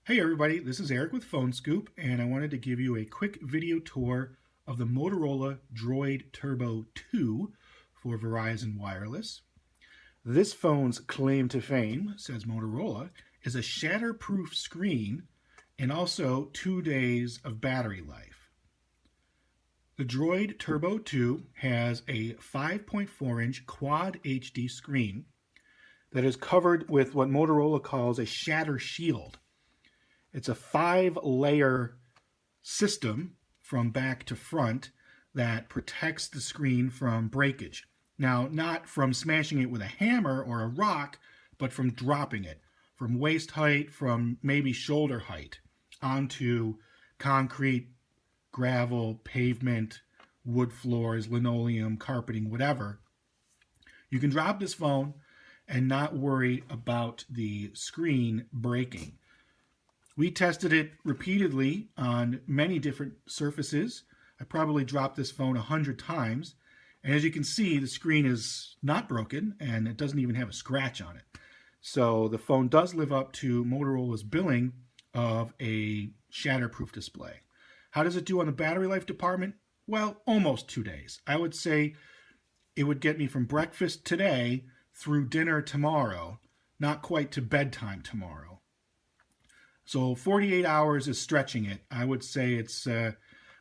Hey everybody, this is Eric with Phone Scoop, and I wanted to give you a quick video tour of the Motorola Droid Turbo 2 for Verizon Wireless. This phone's claim to fame, says Motorola, is a shatterproof screen and also 2 days of battery life. The Droid Turbo 2 has a 5.4-inch Quad HD screen that is covered with what Motorola calls a shatter shield. It's a 5-layer system from back to front that protects the screen from breakage. Now, not from smashing it with a hammer or a rock, but from dropping it from waist height, from maybe shoulder height, onto concrete, gravel, pavement, wood floors, linoleum, carpeting, whatever. You can drop this phone and not worry about the screen breaking. We tested it repeatedly on many different surfaces. I probably dropped this phone 100 times. And as you can see, the screen is not broken and it doesn't even have a scratch on it. So the phone does live up to Motorola's billing of a shatterproof display. How does it do on the battery life department? Well, almost 2 days. I would say it would get me from breakfast today through dinner tomorrow, not quite to bedtime tomorrow. So 48 hours is stretching it. I would say it's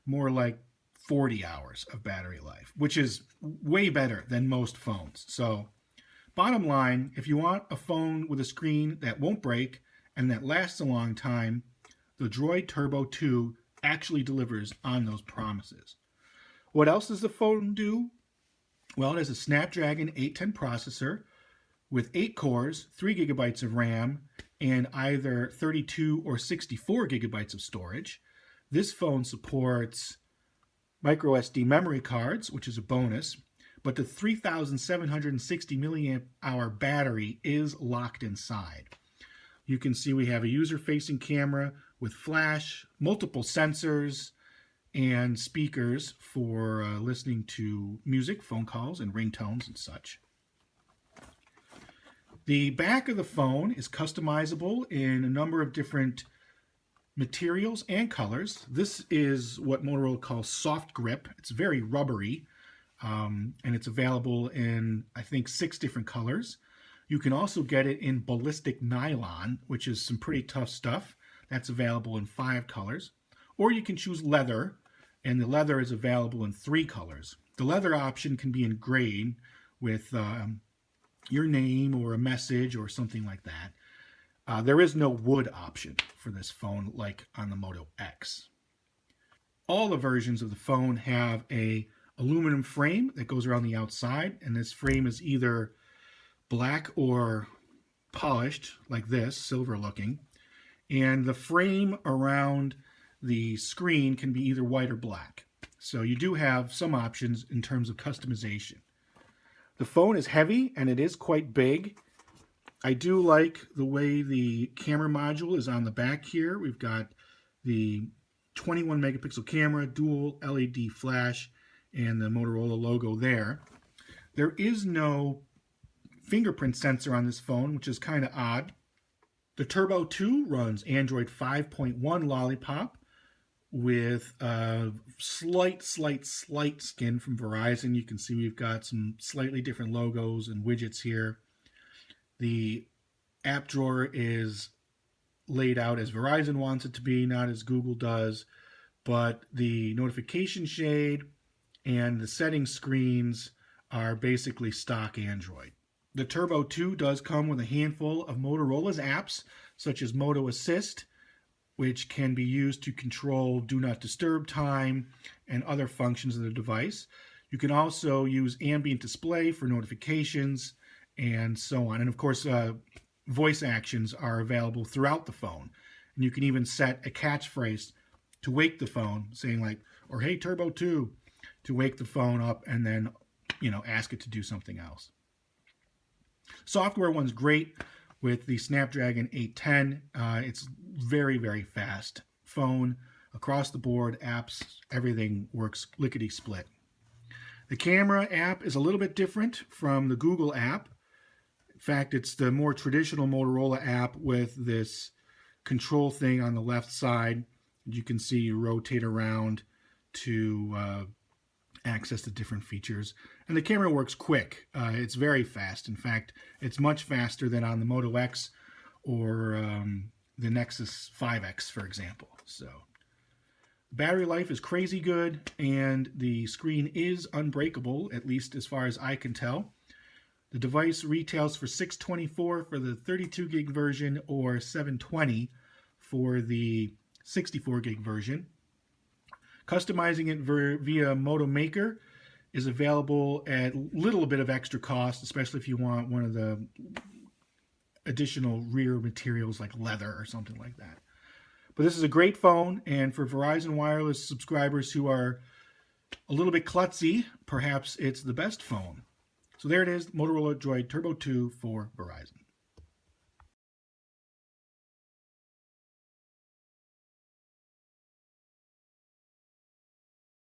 more like 40 hours of battery life, which is way better than most phones. So bottom line, if you want a phone with a screen that won't break and that lasts a long time, the Droid Turbo 2 actually delivers on those promises. What else does the phone do? Well, it has a Snapdragon 810 processor with 8 cores, 3 gigabytes of RAM, and either 32 or 64 gigabytes of storage. This phone supports micro SD memory cards, which is a bonus, but the 3,760 milliamp hour battery is locked inside. You can see we have a user-facing camera with flash, multiple sensors, and speakers for listening to music, phone calls, and ringtones and such. The back of the phone is customizable in a number of different materials and colors. This is what Motorola calls soft grip. It's very rubbery, and it's available in, I think, 6 different colors. You can also get it in ballistic nylon, which is some pretty tough stuff. That's available in 5 colors. Or you can choose leather, and the leather is available in 3 colors. The leather option can be in gray with your name or a message or something like that. There is no wood option for this phone like on the Moto X. All the versions of the phone have a aluminum frame that goes around the outside, and this frame is either black or polished like this, silver looking, and the frame around the screen can be either white or black. So you do have some options in terms of customization. The phone is heavy and it is quite big. I do like the way the camera module is on the back here. We've got the 21 megapixel camera, dual LED flash, and the Motorola logo there. There is no fingerprint sensor on this phone, which is kind of odd. The Turbo 2 runs Android 5.1 Lollipop with a slight skin from Verizon. You can see we've got some slightly different logos and widgets here. The app drawer is laid out as Verizon wants it to be, not as Google does, but the notification shade and the settings screens are basically stock Android. The Turbo 2 does come with a handful of Motorola's apps, such as Moto Assist, which can be used to control do not disturb time and other functions of the device. You can also use ambient display for notifications and so on. And of course, voice actions are available throughout the phone. And you can even set a catchphrase to wake the phone, saying like, or hey, Turbo 2, to wake the phone up and then, ask it to do something else. Software one's great. With the Snapdragon 810, it's very, very fast. Phone, across the board, apps, everything works lickety-split. The camera app is a little bit different from the Google app. In fact, it's the more traditional Motorola app with this control thing on the left side. You can see you rotate around to access the different features. And the camera works quick. It's very fast. In fact, it's much faster than on the Moto X or the Nexus 5X, for example. So battery life is crazy good, and the screen is unbreakable, at least as far as I can tell. The device retails for $624 for the 32 gig version or $720 for the 64 gig version. Customizing it via Moto Maker is available at a little bit of extra cost, especially if you want one of the additional rear materials like leather or something like that. But this is a great phone, and for Verizon Wireless subscribers who are a little bit klutzy, perhaps it's the best phone. So there it is, Motorola Droid Turbo 2 for Verizon.